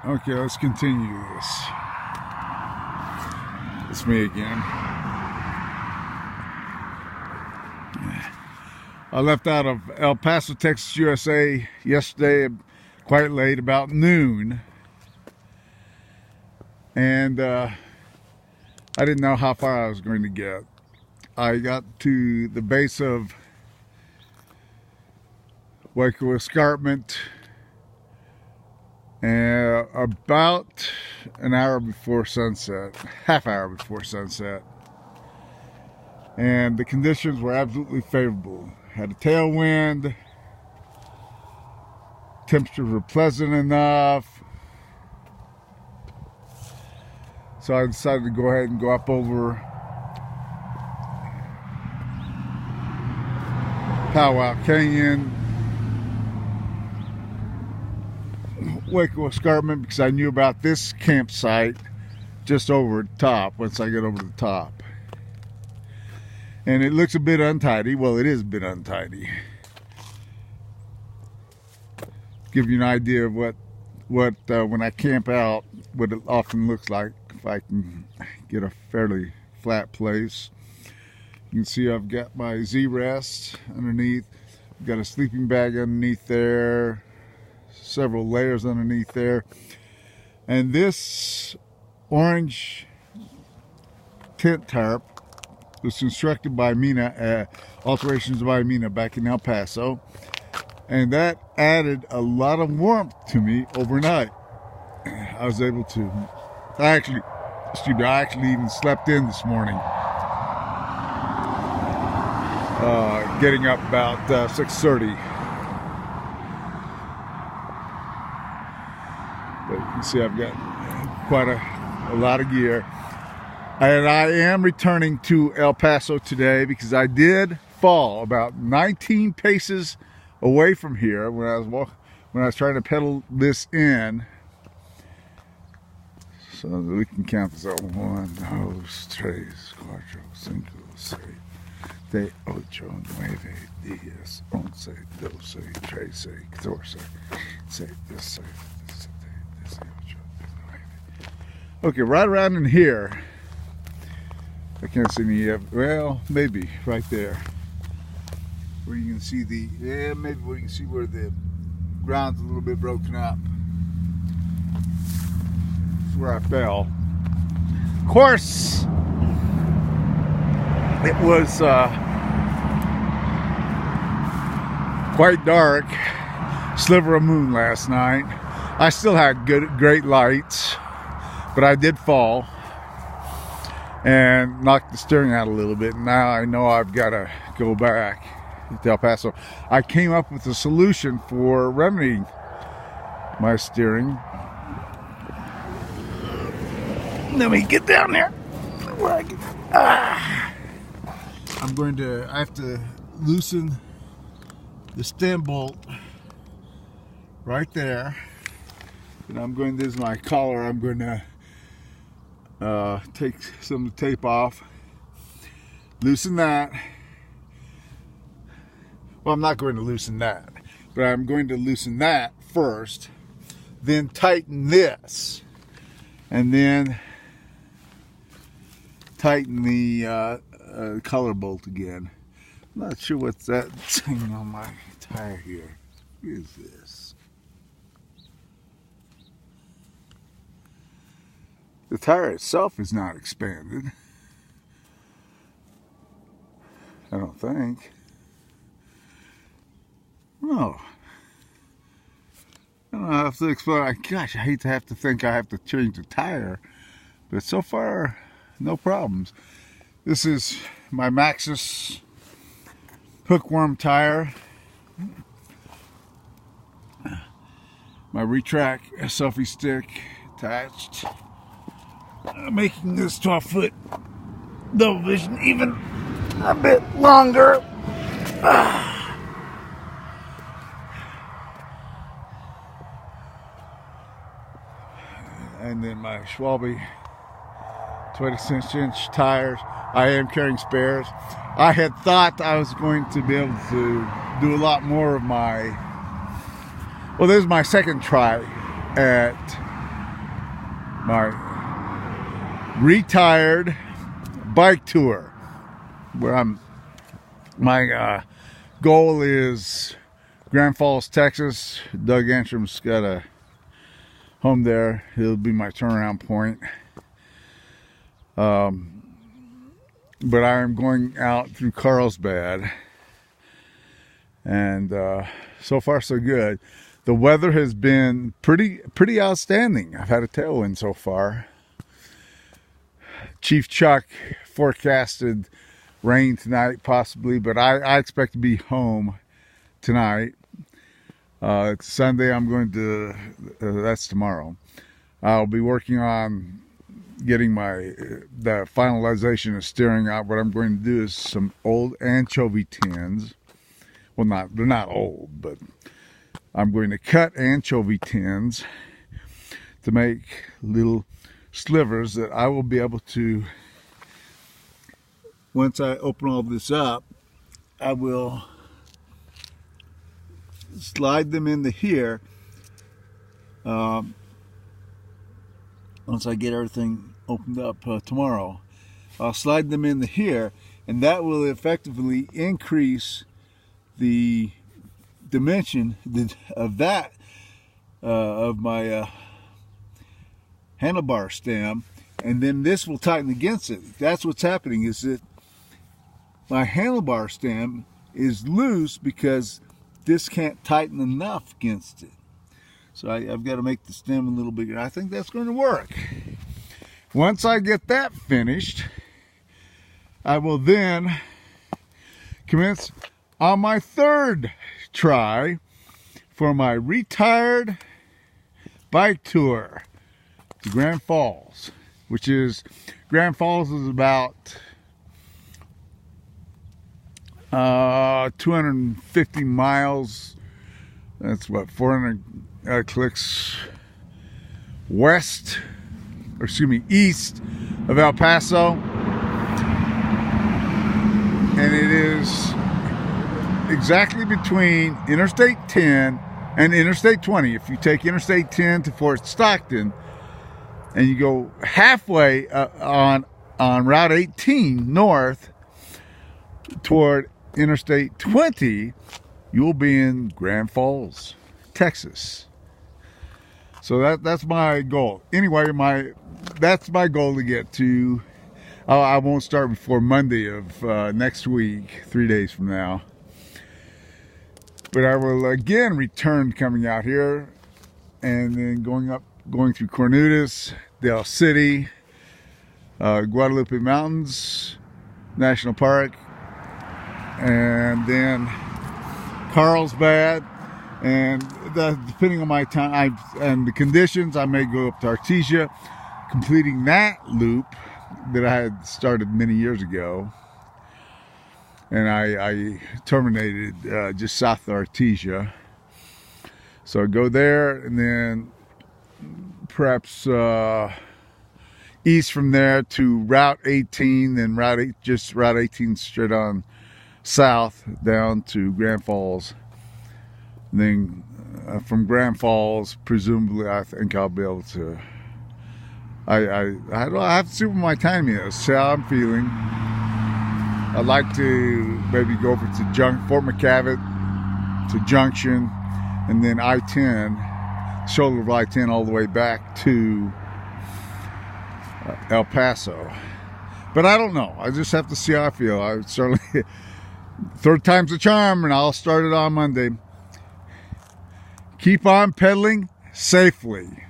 Okay, let's continue this. It's me again. I left out of El Paso, Texas, USA yesterday quite late, about noon. And I didn't know how far I was going to get. I got to the base of Hueco Escarpment about an hour before sunset, half hour before sunset. And the conditions were absolutely favorable. Had a tailwind, temperatures were pleasant enough. So I decided to go ahead and go up over Powwow Canyon, Hueco Escarpment, because I knew about this campsite just over the top once I get over the top. And it looks a bit untidy. Well, it is a bit untidy. Give you an idea of what when I camp out, what it often looks like if I can get a fairly flat place. You can see I've got my Z-rest underneath. I've got a sleeping bag underneath there. Several layers underneath there. And this orange tent tarp was constructed by Mina, alterations by Mina back in El Paso. And that added a lot of warmth to me overnight. I was able to, I actually even slept in this morning. Getting up about 6:30. But you can see I've got quite a lot of gear. And I am returning to El Paso today because I did fall about 19 paces away from here when I was trying to pedal this in. So we can count this out. 1, 2, 3, 4, 5, 6, 7, 8, 9, 10, 11, 12, 13, 14, 15, 16, 17, 18. Okay, right around in here. I can't see any, well, maybe right there. Where you can see maybe where you can see where the ground's a little bit broken up. That's where I fell. Of course, it was quite dark, sliver of moon last night. I still had great lights, but I did fall and knocked the steering out a little bit. Now I know I've got to go back to El Paso. I came up with a solution for remedying my steering. Let me get down there. I have to loosen the stem bolt right there. And this is my collar. I'm going to take some of the tape off, loosen that. Well, I'm not going to loosen that, but I'm going to loosen that first, then tighten this, and then tighten the collar bolt again. I'm not sure what's that thing on my tire here. What is this? The tire itself is not expanded. I don't think. No. I don't know, I have to explore. Gosh, I hate to have to think I have to change the tire. But so far, no problems. This is my Maxxis hookworm tire. My retract selfie stick attached. Making this 12-foot double vision even a bit longer. And then my Schwalbe 26-inch tires. I am carrying spares. I had thought I was going to be able to do a lot more of my, well, this is my second try at my retired bike tour, where my goal is Grand Falls, Texas. Doug Antrim's got a home there. He'll be my turnaround point. But I am going out through Carlsbad, and so far so good. The weather has been pretty outstanding. I've had a tailwind so far. Chief Chuck forecasted rain tonight, possibly, but I expect to be home tonight. It's Sunday. I'm going to, that's tomorrow. I'll be working on getting the finalization of steering out. What I'm going to do is some old anchovy tins. Well, they're not old, but I'm going to cut anchovy tins to make little slivers that I will be able to, once I open all this up, I will slide them into here once I get everything opened up tomorrow. I'll slide them into here, and that will effectively increase the dimension of my handlebar stem, and then this will tighten against it. That's what's happening, is that my handlebar stem is loose because this can't tighten enough against it. So I've got to make the stem a little bigger. I think that's going to work. Once I get that finished, I will then commence on my third try for my retired bike tour to Grand Falls, Grand Falls is about 250 miles. That's what, 400 clicks east of El Paso, and it is exactly between Interstate 10 and Interstate 20. If you take Interstate 10 to Fort Stockton and you go halfway on Route 18 north toward Interstate 20, you'll be in Grand Falls, Texas. So that's my goal. Anyway, that's my goal to get to. I won't start before Monday of next week, 3 days from now. But I will again return coming out here and then going through Cornudas, Del City, Guadalupe Mountains National Park, and then Carlsbad, and depending on my time and the conditions, I may go up to Artesia, completing that loop that I had started many years ago, and I terminated just south of Artesia. So I go there, and then perhaps east from there to Route 18, then Route 18 straight on south down to Grand Falls. And then from Grand Falls, presumably, I think I'll be able to. I have to see what my time is, see how I'm feeling. I'd like to maybe go over to Fort McCavitt, to Junction, and then I-10, shoulder of I-10 all the way back to El Paso. But I don't know. I just have to see how I feel. I certainly, third time's a charm, and I'll start it on Monday. Keep on pedaling safely.